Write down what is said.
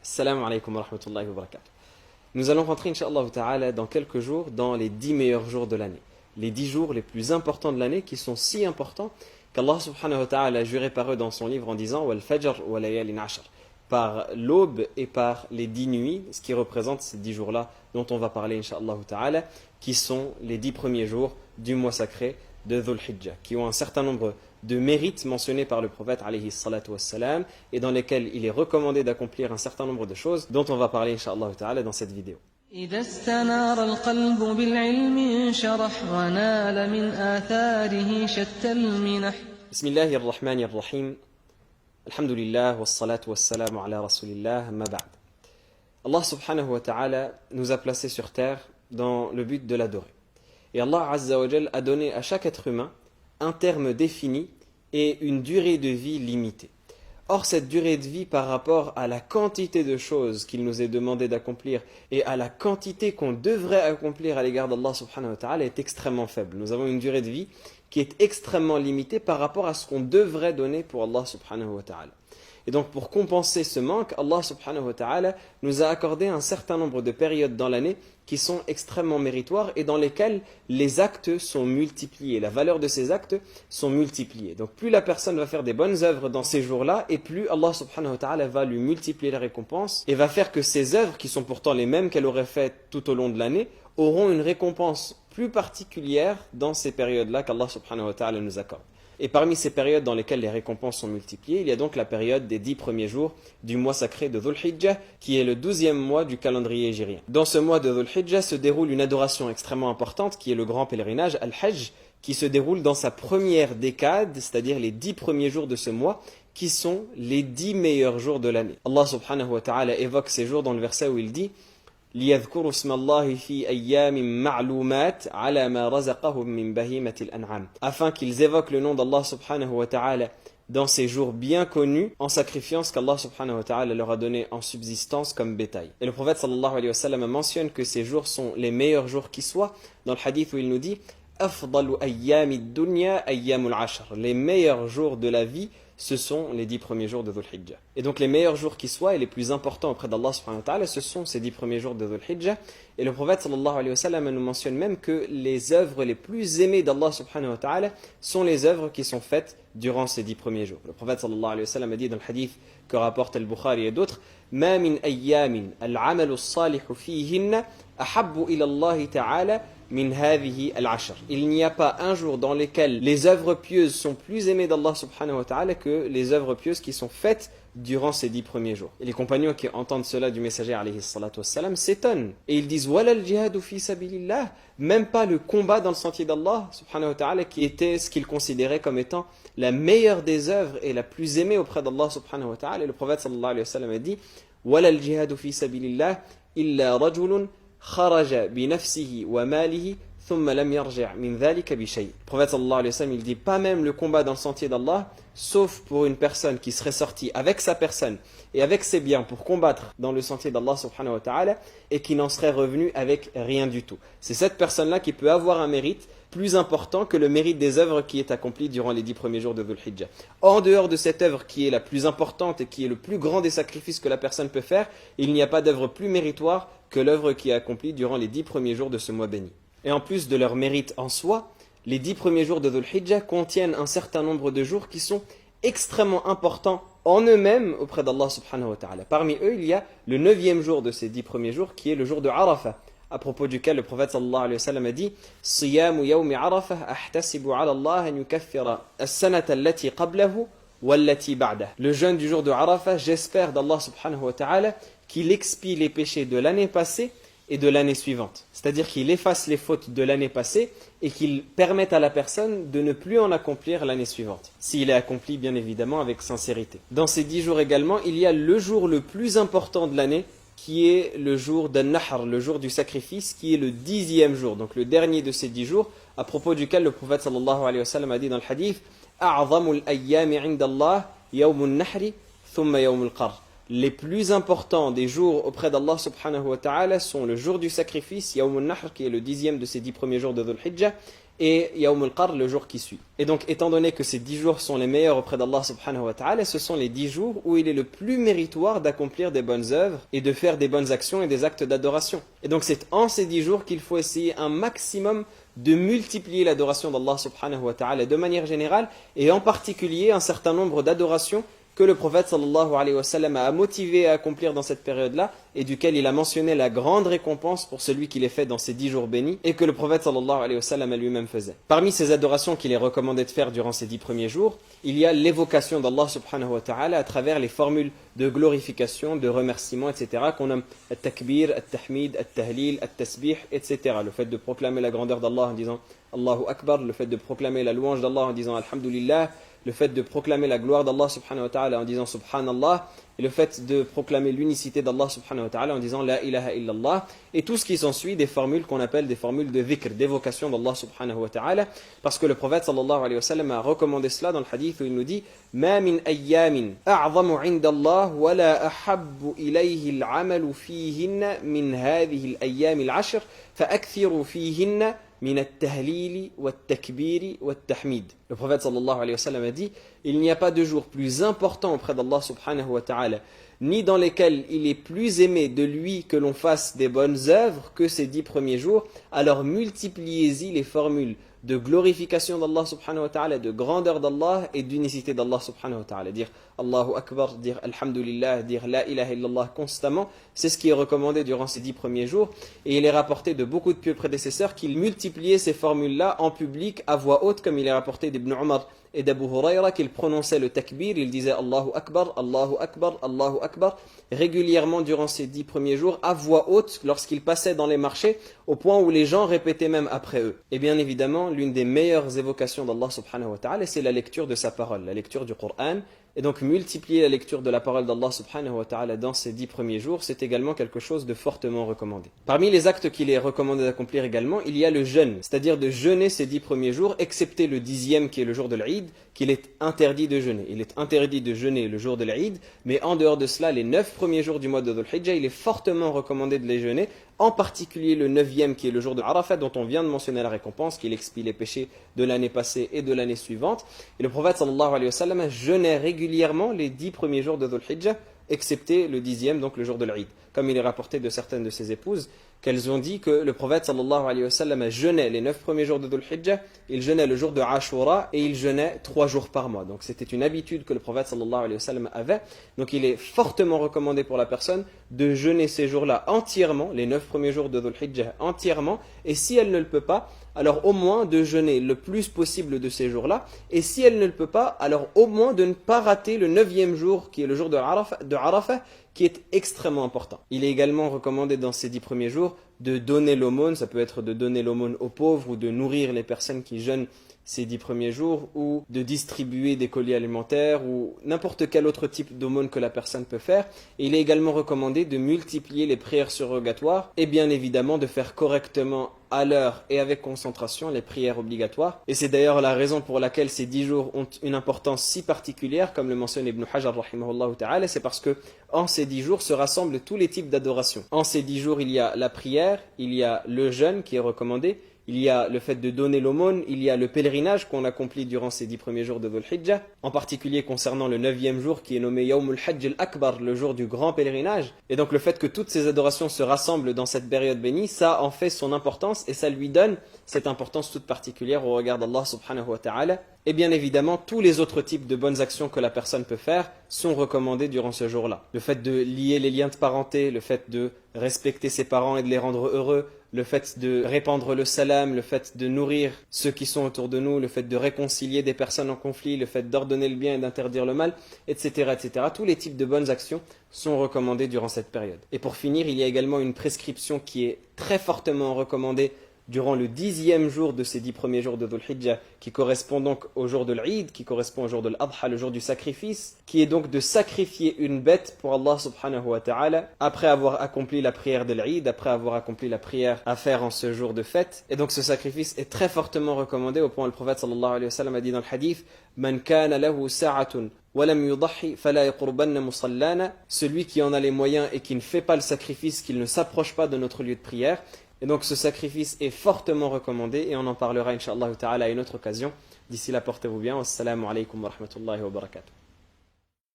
Assalamu alaikum wa rahmatullahi wa barakatuh. Nous allons rentrer, Inch'Allah ta'ala, dans quelques jours, dans les 10 meilleurs jours de l'année. Les 10 jours les plus importants de l'année, qui sont si importants qu'Allah subhanahu wa ta'ala a juré par eux dans son livre en disant Wal fajr wa layalin ashr, par l'aube et par les 10 nuits, ce qui représente ces 10 jours-là dont on va parler, Inch'Allah ta'ala, qui sont les 10 premiers jours du mois sacré de Dhul Hijjah, qui ont un certain nombre de mérites mentionnés par le prophète alayhi salatu wassalam, et dans lesquels il est recommandé d'accomplir un certain nombre de choses dont on va parler Inch'Allah ta'ala dans cette vidéo. إذا استنار القلب بالعلم انشرح ونال من آثاره شتى المنح. بسم الله الرحمن الرحيم. الحمد لله والصلاة والسلام على رسول الله أما بعد. Allah subhanahu wa ta'ala nous a placés sur terre dans le but de l'adorer. Et Allah azza wa jal a donné à chaque être humain un terme défini et une durée de vie limitée. Or, cette durée de vie par rapport à la quantité de choses qu'il nous est demandé d'accomplir et à la quantité qu'on devrait accomplir à l'égard d'Allah subhanahu wa ta'ala est extrêmement faible. Nous avons une durée de vie qui est extrêmement limitée par rapport à ce qu'on devrait donner pour Allah subhanahu wa ta'ala. Et donc, pour compenser ce manque, Allah subhanahu wa ta'ala nous a accordé un certain nombre de périodes dans l'année qui sont extrêmement méritoires et dans lesquelles les actes sont multipliés. La valeur de ces actes sont multipliées. Donc, plus la personne va faire des bonnes œuvres dans ces jours-là, et plus Allah subhanahu wa ta'ala va lui multiplier les récompenses et va faire que ces œuvres, qui sont pourtant les mêmes qu'elle aurait faites tout au long de l'année, auront une récompense plus particulière dans ces périodes-là qu'Allah subhanahu wa ta'ala nous accorde. Et parmi ces périodes dans lesquelles les récompenses sont multipliées, il y a donc la période des 10 premiers jours du mois sacré de Dhul Hijjah, qui est le 12e mois du calendrier hégirien. Dans ce mois de Dhul Hijjah se déroule une adoration extrêmement importante, qui est le grand pèlerinage, Al-Hajj, qui se déroule dans sa première décade, c'est-à-dire les 10 premiers jours de ce mois, qui sont les 10 meilleurs jours de l'année. Allah subhanahu wa ta'ala évoque ces jours dans le verset où il dit ليذكروا اسم الله في أيام معلومات على ما رزقهم من بهيمة الأنعام, afin qu'ils évoquent le nom d'Allah subhanahu wa ta'ala dans ces jours bien connus en sacrifiant ce qu'Allah subhanahu wa ta'ala leur a donné en subsistance comme bétail. Et le prophète sallallahu alayhi wa sallam mentionne que ces jours sont les meilleurs jours qui soient dans le hadith où il nous dit أفضل أيام الدنيا أيام العشر, les meilleurs jours de la vie ce sont les 10 premiers jours de Dhul Hijjah. Et donc les meilleurs jours qui soient et les plus importants auprès d'Allah subhanahu wa ta'ala, ce sont ces 10 premiers jours de Dhul Hijjah. Et le prophète sallallahu alayhi wa sallam nous mentionne même que les œuvres les plus aimées d'Allah subhanahu wa ta'ala sont les œuvres qui sont faites durant ces 10 premiers jours. Le prophète sallallahu alayhi wa sallam a dit dans le hadith que rapporte Al-Bukhari et d'autres ما من أيام العمل الصالح فيهن أحب إلى الله تعالى min hadhihi al-ashr. Il n'y a pas un jour dans lequel les œuvres pieuses sont plus aimées d'Allah subhanahu wa ta'ala que les œuvres pieuses qui sont faites durant ces 10 premiers jours. Et les compagnons qui entendent cela du messager alayhi salatu wassalam s'étonnent. Et ils disent wala al-jihadu fi sabilillah, même pas le combat dans le sentier d'Allah subhanahu wa ta'ala qui était ce qu'ils considéraient comme étant la meilleure des œuvres et la plus aimée auprès d'Allah subhanahu wa ta'ala. Et le prophète sallallahu alayhi wa sallam a dit wala al-jihadu fi sabilillah illa rajulun kharaja bi nafsihi wa malihi thumma lam yarji' min dhalika bi shay. Le prophète sallallahu alayhi wa sallam il dit pas même le combat dans le sentier d'Allah sauf pour une personne qui serait sortie avec sa personne et avec ses biens pour combattre dans le sentier d'Allah subhanahu wa ta'ala et qui n'en serait revenu avec rien du tout. C'est cette personne-là qui peut avoir un mérite plus important que le mérite des œuvres qui est accompli durant les 10 premiers jours de Dhul Hijjah. En dehors de cette œuvre qui est la plus importante et qui est le plus grand des sacrifices que la personne peut faire, il n'y a pas d'œuvre plus méritoire que l'œuvre qui est accomplie durant les 10 premiers jours de ce mois béni. Et en plus de leur mérite en soi, les 10 premiers jours de Dhul Hijjah contiennent un certain nombre de jours qui sont extrêmement importants en eux-mêmes auprès d'Allah subhanahu wa ta'ala. Parmi eux, il y a le 9e jour de ces 10 premiers jours qui est le jour de Arafah, à propos duquel le prophète sallallahu alayhi wa sallam a dit Siyamu yawmi Arafah ahtasibu ala Allah an yukaffira as-sanata allati qablahu wallati ba'dah. Le jeûne du jour de Arafah, j'espère d'Allah subhanahu wa ta'ala qu'il expie les péchés de l'année passée et de l'année suivante. C'est-à-dire qu'il efface les fautes de l'année passée et qu'il permette à la personne de ne plus en accomplir l'année suivante. S'il est accompli, bien évidemment, avec sincérité. Dans ces 10 jours également, il y a le jour le plus important de l'année, qui est le jour d'An-Nahr, le jour du sacrifice, qui est le 10e jour, donc le dernier de ces 10 jours, à propos duquel le prophète sallallahu alayhi wa sallam a dit dans le hadith أَعْظَمُ الْأَيَّامِ عِنْدَ اللَّهِ يَوْمُ النَّحْرِ ثُمَّ يَوْمُ الْقَرْ. Les plus importants des jours auprès d'Allah subhanahu wa ta'ala sont le jour du sacrifice, Yawm al-Nahr, qui est le 10e de ces 10 premiers jours de Dhul Hijjah, et Yawm al-Qarr, le jour qui suit. Et donc, étant donné que ces 10 jours sont les meilleurs auprès d'Allah subhanahu wa ta'ala, ce sont les 10 jours où il est le plus méritoire d'accomplir des bonnes œuvres et de faire des bonnes actions et des actes d'adoration. Et donc, c'est en ces 10 jours qu'il faut essayer un maximum de multiplier l'adoration d'Allah subhanahu wa ta'ala de manière générale, et en particulier un certain nombre d'adorations que le prophète sallallahu alayhi wa sallam a motivé à accomplir dans cette période-là, et duquel il a mentionné la grande récompense pour celui qui les fait dans ces 10 jours bénis, et que le prophète sallallahu alayhi wa sallam lui-même faisait. Parmi ces adorations qu'il est recommandé de faire durant ces 10 premiers jours, il y a l'évocation d'Allah subhanahu wa ta'ala à travers les formules de glorification, de remerciement, etc., qu'on nomme al-takbir, al-tahmid, al-tahlil, al-tasbih, etc. Le fait de proclamer la grandeur d'Allah en disant Allahu Akbar, le fait de proclamer la louange d'Allah en disant Alhamdulillah, le fait de proclamer la gloire d'Allah subhanahu wa ta'ala en disant Subhanallah, et le fait de proclamer l'unicité d'Allah subhanahu wa ta'ala en disant La ilaha illallah, et tout ce qui s'ensuit des formules qu'on appelle des formules de dhikr, d'évocation d'Allah subhanahu wa ta'ala, parce que le prophète sallallahu alayhi wa sallam a recommandé cela dans le hadith où il nous dit Ma min ayyamin a'zamu inda Allah wa la ahabbu ilayhi al-amalu fihinna min hadhihi al-ayyam al-ashr fa'akthiru fihinna min at-tahlili wat-takbiri wat-tahmid. Le prophète sallallahu alayhi wa sallam a dit il n'y a pas de jour plus important auprès d'Allah subhanahu wa ta'ala, ni dans lesquels il est plus aimé de lui que l'on fasse des bonnes œuvres que ces 10 premiers jours. Alors multipliez-y les formules de glorification d'Allah subhanahu wa ta'ala, de grandeur d'Allah et d'unicité d'Allah subhanahu wa ta'ala. Dire Allahu Akbar, dire Alhamdulillah, dire La ilaha illallah constamment, c'est ce qui est recommandé durant ces 10 premiers jours. Et il est rapporté de beaucoup de pieux prédécesseurs qu'ils multipliaient ces formules-là en public à voix haute, comme il est rapporté d'Ibn Umar et d'Abu Hurayra, qu'ils prononçaient le takbir, ils disaient Allahu Akbar, Allahu Akbar, Allahu Akbar, régulièrement durant ces 10 premiers jours, à voix haute, lorsqu'ils passaient dans les marchés, au point où les gens répétaient même après eux. Et bien évidemment, l'une des meilleures évocations d'Allah subhanahu wa ta'ala, c'est la lecture de sa parole, la lecture du Coran. Et donc multiplier la lecture de la parole d'Allah subhanahu wa ta'ala dans ces 10 premiers jours, c'est également quelque chose de fortement recommandé. Parmi les actes qu'il est recommandé d'accomplir également, il y a le jeûne, c'est-à-dire de jeûner ces 10 premiers jours, excepté le 10e qui est le jour de l'Eid, qu'il est interdit de jeûner. Il est interdit de jeûner le jour de l'Eid, mais en dehors de cela, les 9 premiers jours du mois de Dhul Hijjah, il est fortement recommandé de les jeûner, en particulier le 9e qui est le jour de Arafat, dont on vient de mentionner la récompense, qu'il expie les péchés de l'année passée et de l'année suivante. Et le prophète sallallahu alayhi wa sallam jeûnait régulièrement les 10 premiers jours de Dhul Hijjah, excepté le 10e, donc le jour de l'Eid. Comme il est rapporté de certaines de ses épouses, qu'elles ont dit que le prophète sallallahu alayhi wa sallam jeûnait les 9 premiers jours de Dhul Hijjah, il jeûnait le jour de Ashura et il jeûnait 3 jours par mois. Donc c'était une habitude que le prophète sallallahu alayhi wa sallam avait. Donc il est fortement recommandé pour la personne de jeûner ces jours-là entièrement, les 9 premiers jours de Dhul Hijjah entièrement, et si elle ne le peut pas, alors au moins de jeûner le plus possible de ces jours-là, et si elle ne le peut pas, alors au moins de ne pas rater le 9e jour qui est le jour de Arafah, qui est extrêmement important. Il est également recommandé dans ces 10 premiers jours de donner l'aumône, ça peut être de donner l'aumône aux pauvres ou de nourrir les personnes qui jeûnent ces 10 premiers jours, ou de distribuer des colis alimentaires ou n'importe quel autre type d'aumône que la personne peut faire. Et il est également recommandé de multiplier les prières surrogatoires et bien évidemment de faire correctement à l'heure et avec concentration les prières obligatoires. Et c'est d'ailleurs la raison pour laquelle ces 10 jours ont une importance si particulière, comme le mentionne Ibn Hajar rahimahullah ta'ala, c'est parce que en ces 10 jours se rassemblent tous les types d'adoration. En ces 10 jours, il y a la prière, il y a le jeûne qui est recommandé, il y a le fait de donner l'aumône, il y a le pèlerinage qu'on accomplit durant ces 10 premiers jours de Dhul Hijjah, en particulier concernant le 9e jour qui est nommé Yawmul Hajj al-Akbar, le jour du grand pèlerinage. Et donc le fait que toutes ces adorations se rassemblent dans cette période bénie, ça en fait son importance et ça lui donne cette importance toute particulière au regard d'Allah subhanahu wa ta'ala. Et bien évidemment, tous les autres types de bonnes actions que la personne peut faire sont recommandés durant ce jour-là. Le fait de lier les liens de parenté, le fait de respecter ses parents et de les rendre heureux, le fait de répandre le salam, le fait de nourrir ceux qui sont autour de nous, le fait de réconcilier des personnes en conflit, le fait d'ordonner le bien et d'interdire le mal, etc., etc. Tous les types de bonnes actions sont recommandés durant cette période. Et pour finir, il y a également une prescription qui est très fortement recommandée durant le 10e jour de ces 10 premiers jours de Dhul Hijjah, qui correspond donc au jour de l'Eid, qui correspond au jour de l'Adha, le jour du sacrifice, qui est donc de sacrifier une bête pour Allah subhanahu wa ta'ala, après avoir accompli la prière de l'Eid, après avoir accompli la prière à faire en ce jour de fête. Et donc ce sacrifice est très fortement recommandé, au point où le prophète sallallahu alayhi wa sallam a dit dans le hadith « Man kana lahu sa'atun walam yudahi fala yaqurbanna musallana » celui qui en a les moyens et qui ne fait pas le sacrifice, qu'il ne s'approche pas de notre lieu de prière. Et donc ce sacrifice est fortement recommandé et on en parlera, Inch'Allah ta'ala, à une autre occasion. D'ici là, portez-vous bien. Wassalamu alaikum wa rahmatullahi wa barakatuh.